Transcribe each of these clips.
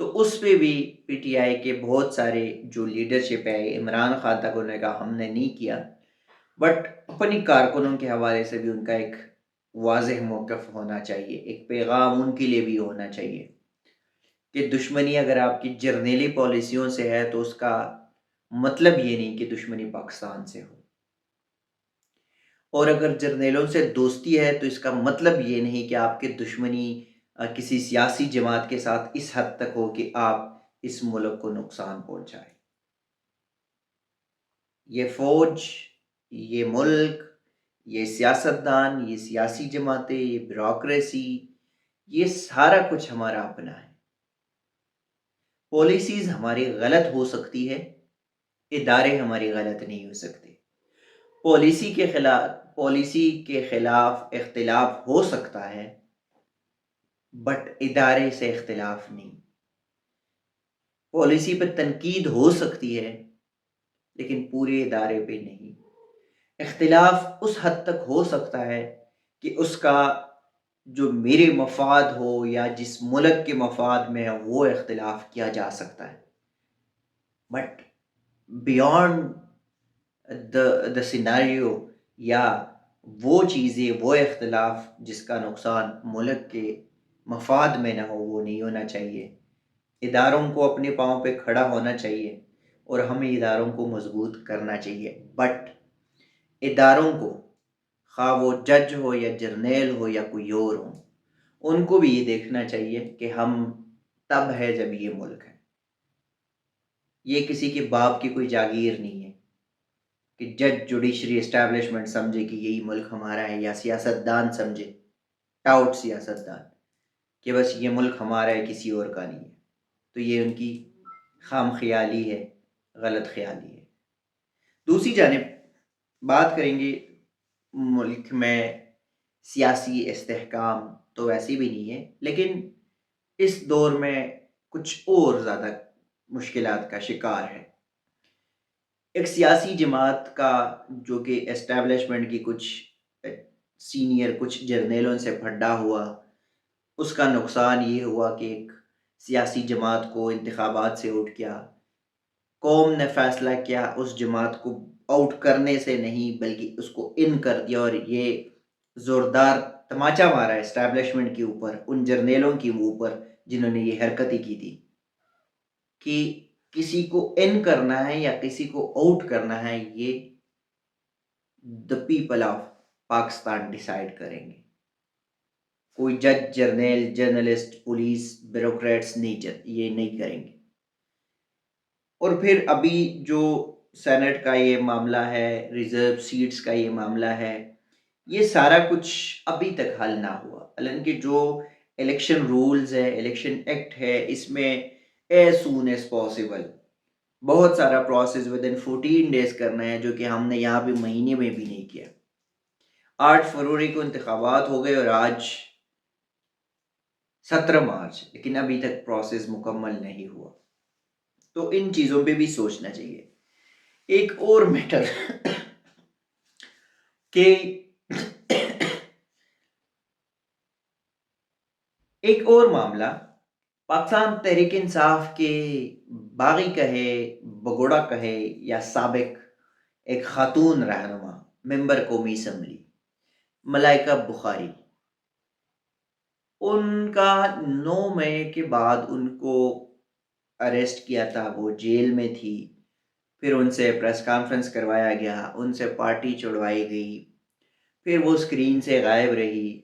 تو اس پہ بھی پی ٹی آئی کے بہت سارے جو لیڈرشپ ہے، عمران خان تک انہوں نے کہا ہم نے نہیں کیا، بٹ اپنی کارکنوں کے حوالے سے بھی ان کا ایک واضح موقف ہونا چاہیے، ایک پیغام ان کے لیے بھی ہونا چاہیے کہ دشمنی اگر آپ کی جرنیلی پالیسیوں سے ہے تو اس کا مطلب یہ نہیں کہ دشمنی پاکستان سے ہو، اور اگر جرنیلوں سے دوستی ہے تو اس کا مطلب یہ نہیں کہ آپ کی دشمنی کسی سیاسی جماعت کے ساتھ اس حد تک ہو کہ آپ اس ملک کو نقصان پہنچائیں۔ یہ فوج، یہ ملک، یہ سیاستدان، یہ سیاسی جماعتیں، یہ بیوروکریسی، یہ سارا کچھ ہمارا اپنا ہے۔ پالیسیز ہماری غلط ہو سکتی ہے، ادارے ہماری غلط نہیں ہو سکتے۔ پالیسی کے خلاف اختلاف ہو سکتا ہے، بٹ ادارے سے اختلاف نہیں۔ پالیسی پہ تنقید ہو سکتی ہے لیکن پورے ادارے پہ نہیں۔ اختلاف اس حد تک ہو سکتا ہے کہ اس کا جو میرے مفاد ہو یا جس ملک کے مفاد میں ہے وہ اختلاف کیا جا سکتا ہے، بٹ بیونڈ دا سیناریو یا وہ چیزیں، وہ اختلاف جس کا نقصان ملک کے مفاد میں نہ ہو، وہ نہیں ہونا چاہیے۔ اداروں کو اپنے پاؤں پہ کھڑا ہونا چاہیے اور ہمیں اداروں کو مضبوط کرنا چاہیے، بٹ اداروں کو، خواہ وہ جج ہو یا جرنیل ہو یا کوئی اور ہو، ان کو بھی یہ دیکھنا چاہیے کہ ہم تب ہے جب یہ ملک ہے۔ یہ کسی کے باپ کی کوئی جاگیر نہیں ہے کہ جج جوڈیشری اسٹیبلشمنٹ سمجھے کہ یہی ملک ہمارا ہے، یا سیاستدان سمجھے، ٹاؤٹ سیاستدان، کہ بس یہ ملک ہمارا ہے، کسی اور کا نہیں ہے۔ تو یہ ان کی خام خیالی ہے، غلط خیالی ہے۔ دوسری جانب بات کریں گے ملک میں سیاسی استحکام تو ویسے بھی نہیں ہے، لیکن اس دور میں کچھ اور زیادہ مشکلات کا شکار ہے۔ ایک سیاسی جماعت کا جو کہ اسٹیبلشمنٹ کی کچھ سینئر کچھ جرنیلوں سے پھڈا ہوا، اس کا نقصان یہ ہوا کہ ایک سیاسی جماعت کو انتخابات سے آؤٹ کیا۔ قوم نے فیصلہ کیا اس جماعت کو آؤٹ کرنے سے نہیں بلکہ اس کو ان کر دیا، اور یہ زوردار تماچا مارا اسٹیبلشمنٹ کے اوپر، ان جرنیلوں کے اوپر جنہوں نے یہ حرکتیں کی تھی کہ کسی کو ان کرنا ہے یا کسی کو آؤٹ کرنا ہے، یہ the people of Pakistan decide کریں گے۔ کوئی جج، جرنیل، جرنلسٹ، پولیس، بیوروکریٹس یہ نہیں کریں گے۔ اور پھر ابھی جو سینٹ کا یہ معاملہ ہے، ریزرو سیٹس کا یہ معاملہ ہے، یہ سارا کچھ ابھی تک حل نہ ہوا، حالانکہ جو الیکشن رولز ہے، الیکشن ایکٹ ہے، اس میں ایز سون ایز پاسبل بہت سارا پروسیس ود ان 14 days کرنا ہے، جو کہ ہم نے یہاں بھی مہینے میں بھی نہیں کیا۔ 8 فروری کو انتخابات ہو گئے اور آج 17 مارچ، لیکن ابھی تک پروسیس مکمل نہیں ہوا۔ تو ان چیزوں پہ بھی سوچنا چاہیے۔ ایک اور میٹر کہ ایک اور معاملہ، پاکستان تحریک انصاف کے باغی کہے، بگوڑا کہے یا سابق ایک خاتون رہنما، ممبر قومی اسمبلی ملائکہ بخاری، ان کا 9 مئی کے بعد ان کو اریسٹ کیا تھا، وہ جیل میں تھی، پھر ان سے پریس کانفرنس کروایا گیا، ان سے پارٹی چھڑوائی گئی، پھر وہ اسکرین سے غائب رہی۔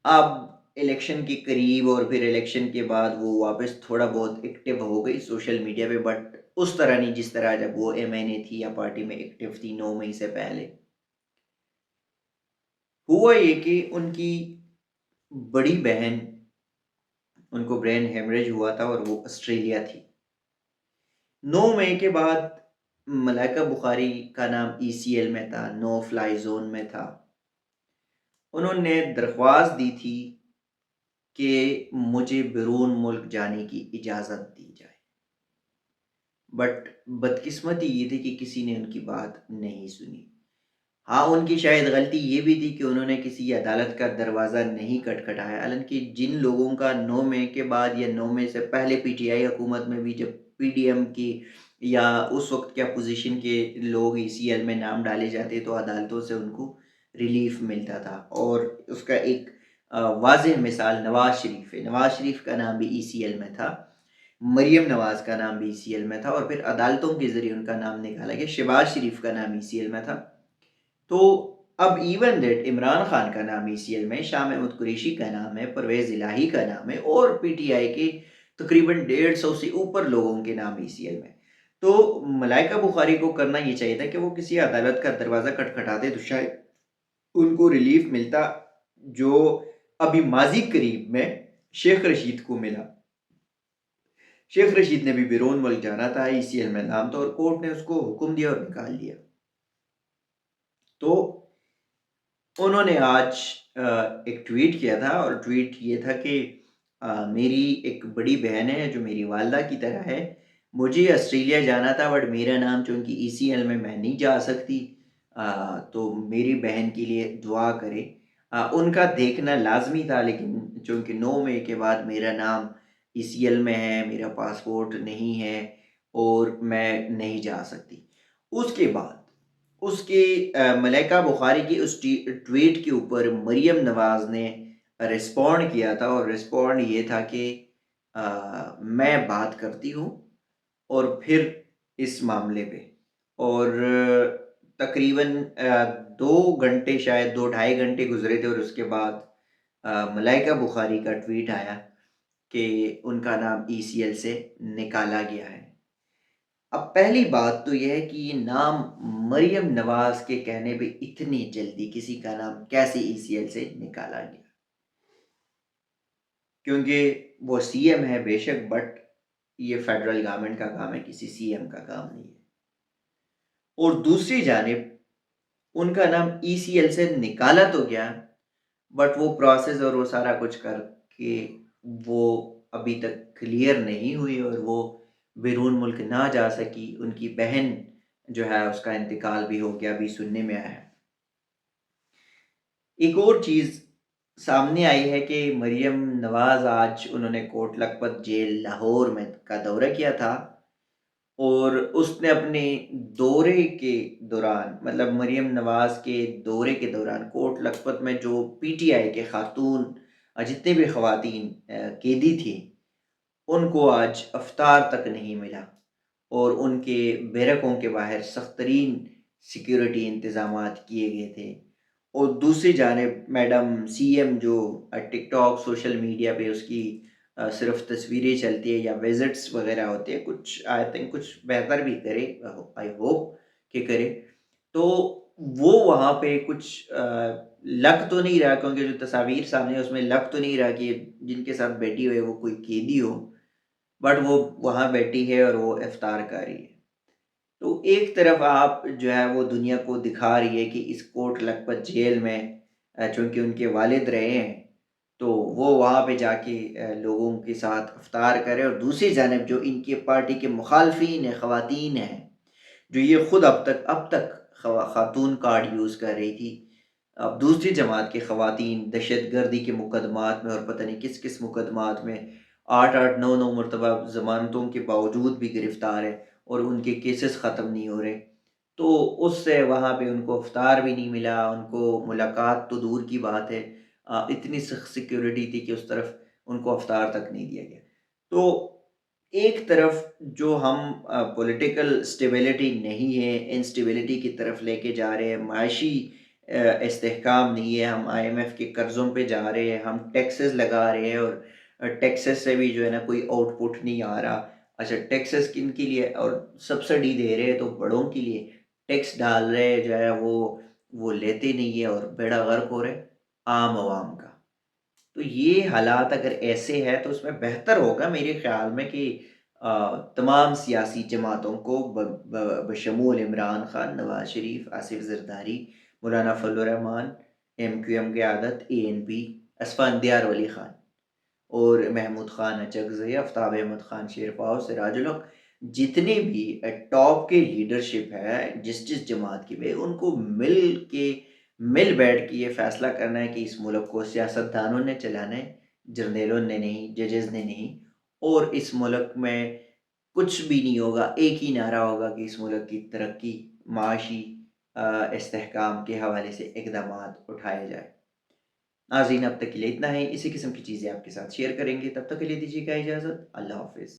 اب الیکشن کے قریب اور پھر الیکشن کے بعد وہ واپس تھوڑا بہت ایکٹیو ہو گئی سوشل میڈیا پہ، بٹ اس طرح نہیں جس طرح جب وہ ایم این اے تھی یا پارٹی میں ایکٹیو تھی 9 مئی سے پہلے۔ ہوا یہ کہ ان کی بڑی بہن، ان کو برین ہیمریج ہوا تھا اور وہ آسٹریلیا تھی۔ 9 مئی کے بعد ملائکہ بخاری کا نام ای سی ایل میں تھا، نو فلائی زون میں تھا۔ انہوں نے درخواست دی تھی کہ مجھے بیرون ملک جانے کی اجازت دی جائے، بٹ بدقسمتی یہ تھی کہ کسی نے ان کی بات نہیں سنی۔ ہاں، ان کی شاید غلطی یہ بھی تھی کہ انہوں نے کسی عدالت کا دروازہ نہیں کھٹکھٹایا، حالانکہ جن لوگوں کا 9 مئی کے بعد یا 9 مئی سے پہلے پی ٹی آئی حکومت میں بھی جب پی ڈی ایم کی یا اس وقت کے اپوزیشن کے لوگ ای سی ایل میں نام ڈالے جاتے تو عدالتوں سے ان کو ریلیف ملتا تھا، اور اس کا ایک واضح مثال نواز شریف ہے۔ نواز شریف کا نام بھی ای سی ایل میں تھا، مریم نواز کا نام بھی ای سی ایل میں تھا، اور پھر عدالتوں کے ذریعے ان کا نام نکالا گیا۔ شہباز شریف کا نام ای سی ایل میں تھا، تو اب ایون دیٹ عمران خان کا نام ای سی ایل میں، شاہ محمود قریشی کا نام ہے، پرویز الہی کا نام ہے، اور پی ٹی آئی کے تقریباً 150 سے اوپر لوگوں کے نام ای سی ایل میں۔ تو ملائکہ بخاری کو کرنا یہ چاہیے تھا کہ وہ کسی عدالت کا دروازہ کھٹکھٹاتے تو شاید ان کو ریلیف ملتا، جو ابھی ماضی قریب میں شیخ رشید کو ملا۔ شیخ رشید نے بھی بیرون ملک جانا تھا، ای سی ایل میں نام تھا، اور کورٹ نے اس کو حکم دیا اور نکال دیا۔ تو انہوں نے آج ایک ٹویٹ کیا تھا، اور ٹویٹ یہ تھا کہ میری ایک بڑی بہن ہے جو میری والدہ کی طرح ہے، مجھے آسٹریلیا جانا تھا، بٹ میرا نام چونکہ ای سی ایل میں نہیں جا سکتی، تو میری بہن کے لیے دعا کرے۔ ان کا دیکھنا لازمی تھا، لیکن چونکہ 9 مئی کے بعد میرا نام ای سی ایل میں ہے، میرا پاسپورٹ نہیں ہے، اور میں نہیں جا سکتی۔ اس کے بعد اس کے ملائکہ بخاری کی اس ٹویٹ کے اوپر مریم نواز نے رسپونڈ کیا تھا، اور رسپونڈ یہ تھا کہ میں بات کرتی ہوں، اور پھر اس معاملے پہ، اور تقریباً 2 گھنٹے، شاید 2 ڈھائی گھنٹے گزرے تھے، اور اس کے بعد ملائکہ بخاری کا ٹویٹ آیا کہ ان کا نام ای سی ایل سے نکالا گیا ہے۔ اب پہلی بات تو یہ ہے کہ یہ نام مریم نواز کے کہنے پہ اتنی جلدی کسی کا نام کیسے ای سی ایل سے نکالا گیا، کیونکہ وہ سی ایم ہے بے شک، بٹ یہ فیڈرل گورنمنٹ کا کام ہے، کسی سی ایم کا کام نہیں ہے۔ اور دوسری جانب ان کا نام ای سی ایل سے نکالا تو گیا، بٹ وہ پروسیس اور وہ سارا کچھ کر کے وہ ابھی تک کلیئر نہیں ہوئی، اور وہ بیرون ملک نہ جا سکی۔ ان کی بہن جو ہے اس کا انتقال بھی ہو گیا، ابھی سننے میں آیا ہے۔ ایک اور چیز سامنے آئی ہے کہ مریم نواز آج انہوں نے کوٹ لکھپت جیل لاہور میں کا دورہ کیا تھا، اور اس نے اپنے دورے کے دوران، مطلب مریم نواز کے دورے کے دوران کوٹ لکھپت میں جو پی ٹی آئی کے خاتون جتنے بھی خواتین قیدی تھی، ان کو آج افطار تک نہیں ملا، اور ان کے بیرکوں کے باہر سخت ترین سیکیورٹی انتظامات کیے گئے تھے۔ اور دوسری جانب میڈم سی ایم جو ٹک ٹاک سوشل میڈیا پہ اس کی صرف تصویریں چلتی ہے یا وزٹس وغیرہ ہوتے ہیں، کچھ آئی تھنک کچھ بہتر بھی کرے، آئی ہوپ کہ کرے، تو وہ وہاں پہ کچھ لگ تو نہیں رہا، کیونکہ جو تصاویر سامنے ہے اس میں لگ تو نہیں رہا کہ جن کے ساتھ بیٹھی ہوئے وہ کوئی قیدی ہو، بٹ وہ وہاں بیٹھی ہے اور وہ افطار کر رہی ہے۔ تو ایک طرف آپ جو ہے وہ دنیا کو دکھا رہی ہے کہ اس کوٹ لکھپت جیل میں چونکہ ان کے والد رہے ہیں، تو وہ وہاں پہ جا کے لوگوں کے ساتھ افطار کرے، اور دوسری جانب جو ان کی پارٹی کے مخالفین ہیں، خواتین ہیں، جو یہ خود اب تک خاتون کارڈ یوز کر رہی تھی، اب دوسری جماعت کے خواتین دہشت گردی کے مقدمات میں اور پتہ نہیں کس کس مقدمات میں 8 8 9 9 مرتبہ ضمانتوں کے باوجود بھی گرفتار ہے، اور ان کے کیسز ختم نہیں ہو رہے۔ تو اس سے وہاں پہ ان کو افطار بھی نہیں ملا، ان کو ملاقات تو دور کی بات ہے، اتنی سخت سیکیورٹی تھی کہ اس طرف ان کو افطار تک نہیں دیا گیا۔ تو ایک طرف جو ہم پولیٹیکل سٹیبلٹی نہیں ہے، انسٹیبلٹی کی طرف لے کے جا رہے ہیں، معاشی استحکام نہیں ہے، ہم آئی ایم ایف کے قرضوں پہ جا رہے ہیں، ہم ٹیکسز لگا رہے ہیں، اور ٹیکسز سے بھی جو ہے نا کوئی آؤٹ پٹ نہیں آ رہا۔ اچھا، ٹیکسز کن کے لیے، اور سبسڈی دے رہے ہیں تو بڑوں کے لیے، ٹیکس ڈال رہے جو ہے وہ لیتے نہیں ہے، اور بیڑا غرق ہو رہے عام عوام کا۔ تو یہ حالات اگر ایسے ہے تو اس میں بہتر ہوگا میرے خیال میں کہ تمام سیاسی جماعتوں کو بشمول عمران خان، نواز شریف، آصف زرداری، مولانا فضل الرحمان، ایم کیو ایم قیادت، اے این پی، اسفندیار ولی خان، اور محمود خان اچکزئی، آفتاب احمد خان شیرپاؤ، سراج الحق، جتنے بھی ٹاپ کے لیڈرشپ ہے جس جماعت کی بھی، ان کو مل بیٹھ کے یہ فیصلہ کرنا ہے کہ اس ملک کو سیاستدانوں نے چلانا ہے، جرنیلوں نے نہیں، ججز نے نہیں، اور اس ملک میں کچھ بھی نہیں ہوگا، ایک ہی نعرہ ہوگا کہ اس ملک کی ترقی، معاشی استحکام کے حوالے سے اقدامات اٹھائے جائے۔ ناظرین اب تک کے لیے اتنا ہے، اسی قسم کی چیزیں آپ کے ساتھ شیئر کریں گے، تب تک کے لیے دیجیے گا اجازت، اللہ حافظ۔